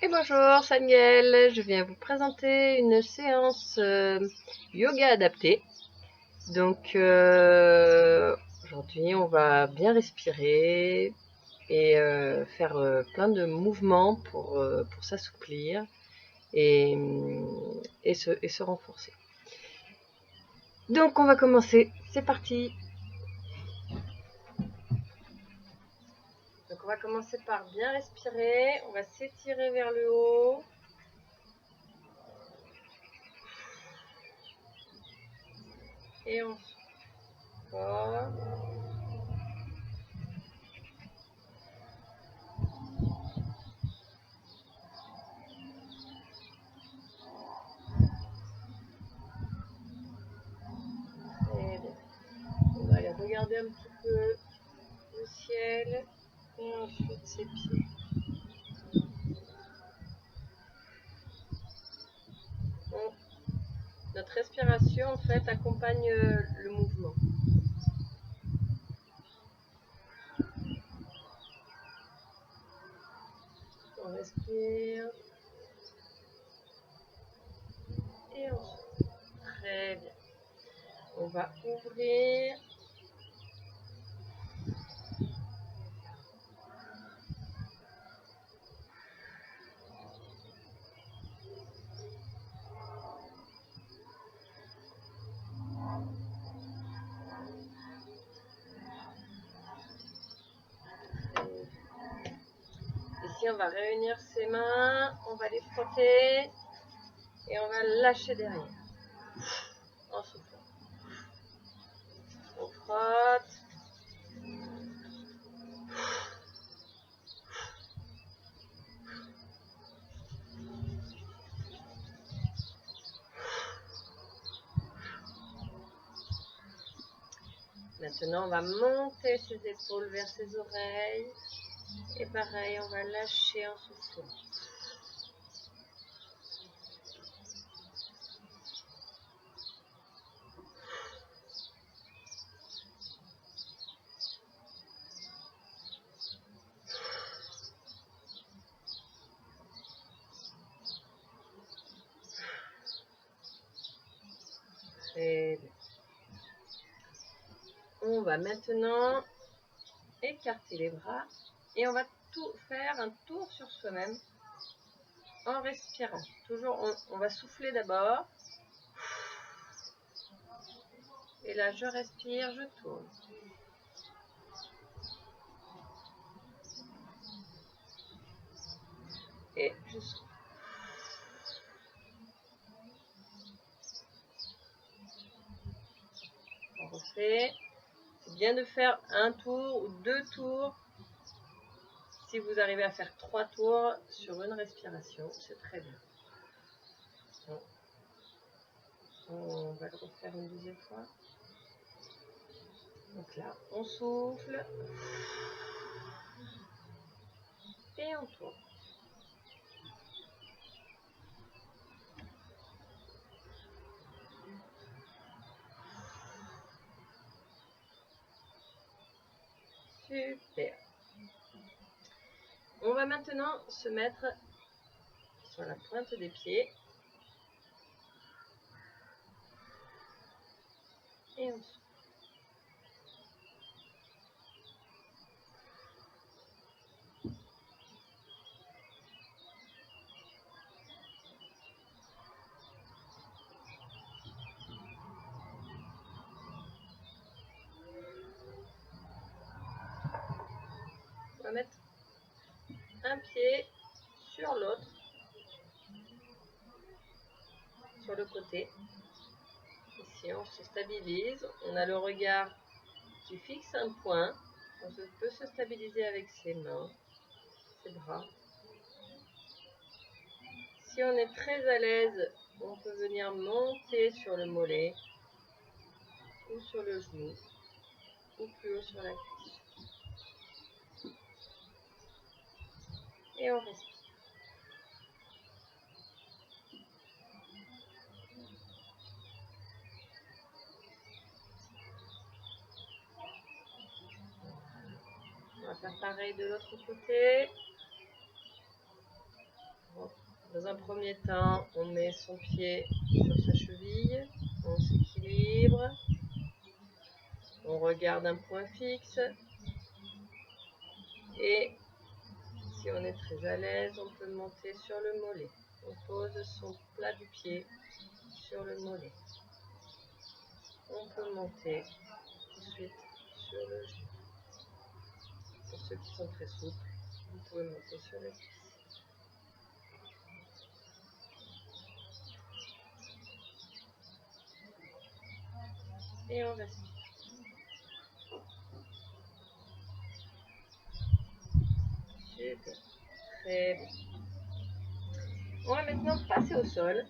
Et bonjour, c'est Aniel. Je viens vous présenter une séance yoga adaptée. Donc aujourd'hui, on va bien respirer et faire plein de mouvements pour s'assouplir et, et se renforcer. Donc on va commencer. C'est parti. Donc on va commencer par bien respirer. On va s'étirer vers le haut. Et on sort. Très bien. On va aller regarder un petit peu le ciel et ensuite ses pieds. Donc, notre respiration en fait accompagne le mouvement. On respire et on souffle. Très bien. On va ouvrir. Ici, on va réunir ses mains, on va les frotter et on va lâcher derrière en soufflant. On frotte. Maintenant, on va monter ses épaules vers ses oreilles. Et pareil, on va lâcher en soufflant. Très bien. On va maintenant écarter les bras et on va tout faire un tour sur soi-même en respirant. Toujours, on va souffler d'abord. Et là, je respire, je tourne. Et je souffle. On refait. C'est bien de faire un tour ou 2 tours. Si vous arrivez à faire 3 tours sur une respiration, c'est très bien. On va le refaire une deuxième fois. Donc là, on souffle. Et on tourne. Super. On va maintenant se mettre sur la pointe des pieds. Et on souffle. On va mettre un pied sur l'autre, sur le côté. Ici, on se stabilise. On a le regard qui fixe un point. On peut se stabiliser avec ses mains, ses bras. Si on est très à l'aise, on peut venir monter sur le mollet ou sur le genou ou plus haut sur la cuisse. Et on respire. On va faire pareil de l'autre côté. Dans un premier temps, on met son pied sur sa cheville, on s'équilibre, on regarde un point fixe et si on est très à l'aise, on peut monter sur le mollet. On pose son plat du pied sur le mollet. On peut monter ensuite sur le genou. Pour ceux qui sont très souples, vous pouvez monter sur le cuisse. Et on respire. Super. Très bien. On va maintenant passer au sol.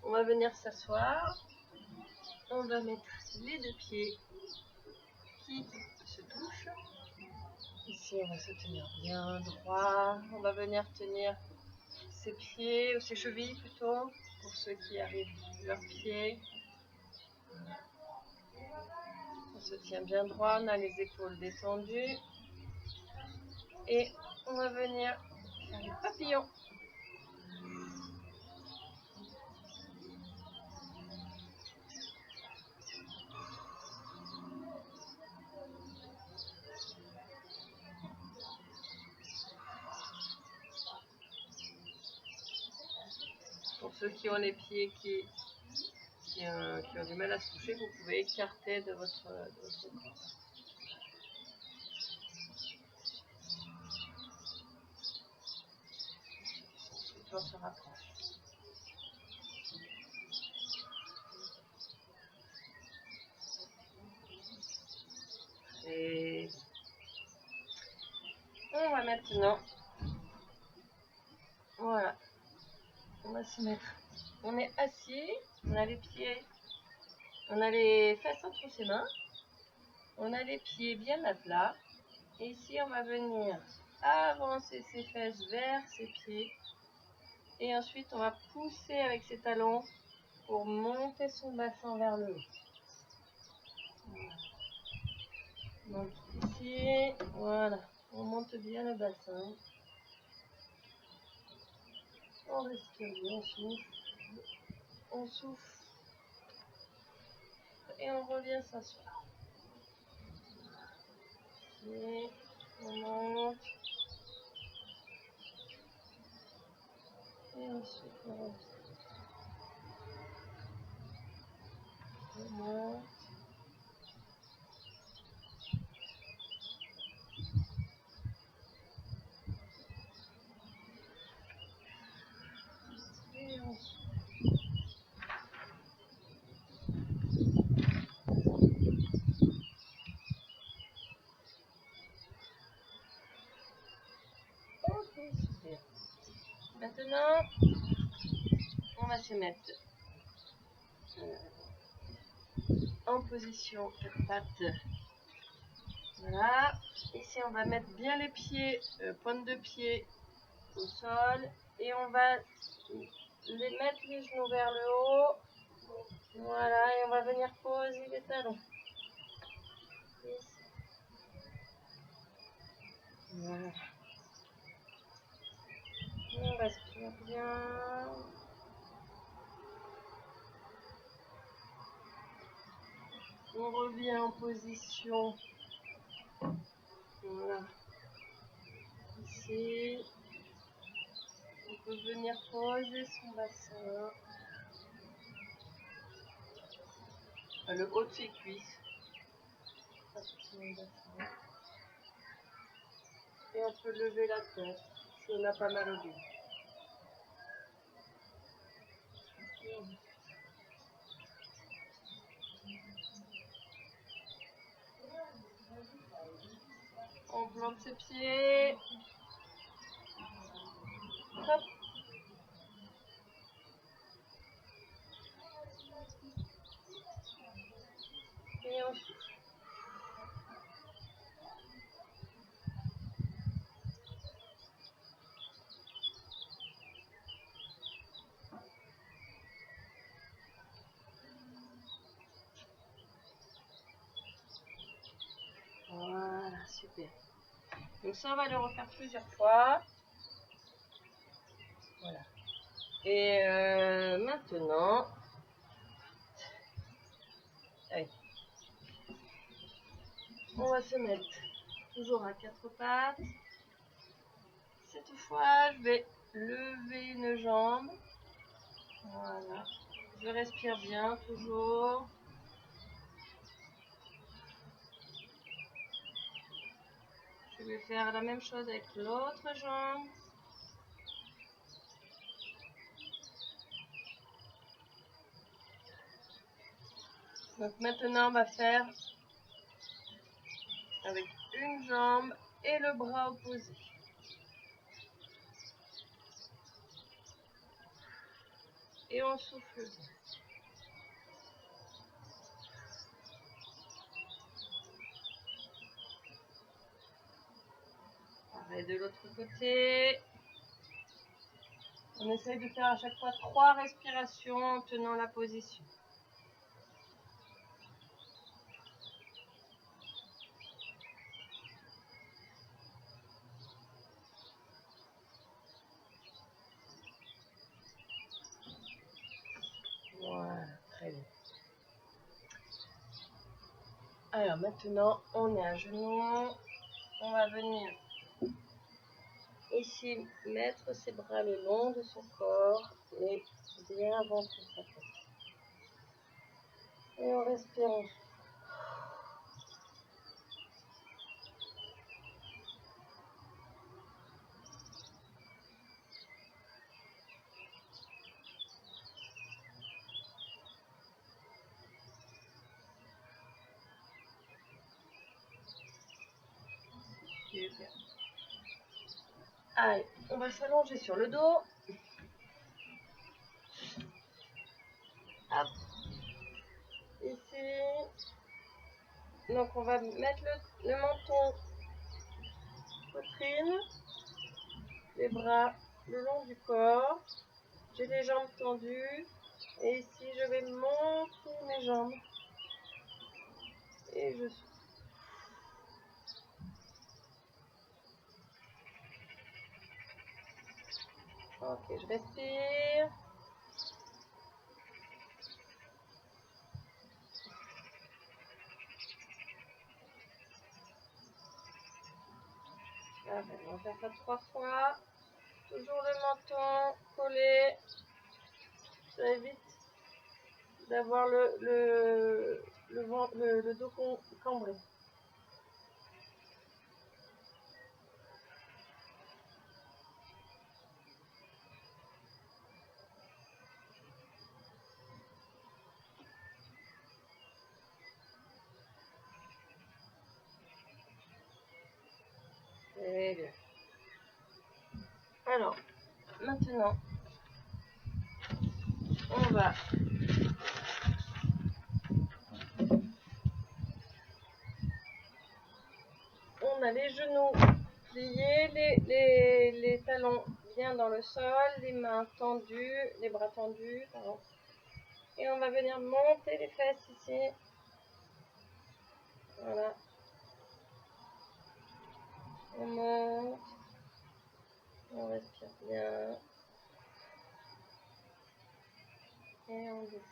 On va venir s'asseoir. On va mettre les deux pieds qui se touchent. Ici, on va se tenir bien droit. On va venir tenir ses pieds, ou ses chevilles plutôt, pour ceux qui arrivent leurs pieds. On se tient bien droit, on a les épaules détendues. Et on va venir faire les papillons. Pour ceux qui ont les pieds qui ont du mal à se toucher, vous pouvez écarter de votre corps. On se rapproche. Et on va maintenant, voilà, on va se mettre, on est assis, on a les pieds, on a les fesses entre ses mains, on a les pieds bien à plat, et ici on va venir avancer ses fesses vers ses pieds, et ensuite on va pousser avec ses talons pour monter son bassin vers le haut. Donc ici, voilà, on monte bien le bassin. On respire bien, on souffle et on revient s'asseoir. Et on monte et ensuite on revient. On monte. Et on souffle. Ok, super. Maintenant, on va se mettre en position quatre pattes. Voilà. Ici, on va mettre bien les pieds, pointe de pied au sol. Et on va les mettre les genoux vers le haut. Voilà. Et on va venir poser les talons. Ici. Voilà. On respire bien. On revient en position. Voilà. Ici. On peut venir poser son bassin. Le haut de ses cuisses. Et on peut lever la tête si on a pas mal au dos. On plante ses pieds. Hop. Et on souffle. Voilà, super. Donc ça, on va le refaire plusieurs fois. Voilà. Et maintenant, allez, on va se mettre toujours à quatre pattes. Cette fois, je vais lever une jambe. Voilà. Je respire bien, toujours. Je vais faire la même chose avec l'autre jambe. Donc maintenant, on va faire avec une jambe et le bras opposé. Et on souffle. Pareil de l'autre côté. On essaye de faire à chaque fois 3 respirations en tenant la position. Voilà, très bien. Alors maintenant, on est à genoux. On va venir ici mettre ses bras le long de son corps et bien avancer sa tête. Et on respire en souffle. Super. Allez, on va s'allonger sur le dos. Hop. Ici. Donc on va mettre le menton, poitrine, les bras le long du corps. J'ai les jambes tendues. Et ici, je vais monter mes jambes. Et je souffle. Ok, je respire. On va faire ça 3 fois. Toujours le menton collé. Ça évite d'avoir le dos cambré. Très bien. Alors, maintenant, on a les genoux pliés, les talons bien dans le sol, les mains tendues, les bras tendus, pardon. Et on va venir monter les fesses ici. Voilà. On monte. On respire bien. Et on descend.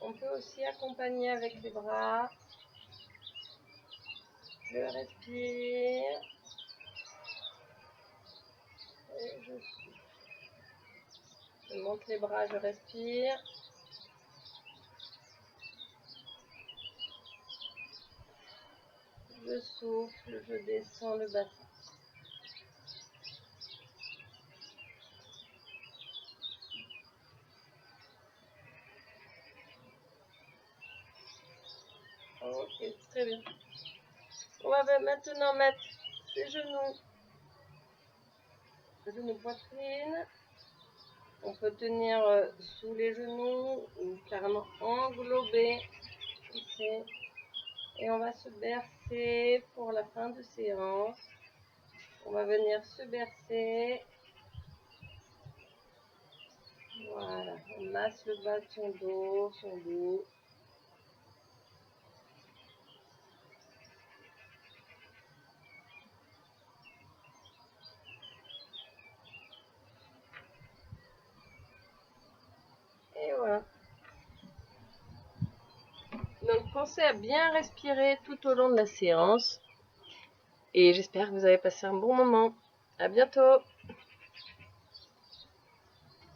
On peut aussi accompagner avec les bras. Je respire. Et je souffle. Je monte les bras, je respire. Je souffle, je descends le bassin. Ok, très bien. On va maintenant mettre les genoux poitrine. On peut tenir sous les genoux ou carrément englober ici. Et on va se bercer pour la fin de séance. On va venir se bercer. Voilà, on masse le bas de son dos, son dos. pensez à bien respirer tout au long de la séance. Et j'espère que vous avez passé un bon moment. À bientôt!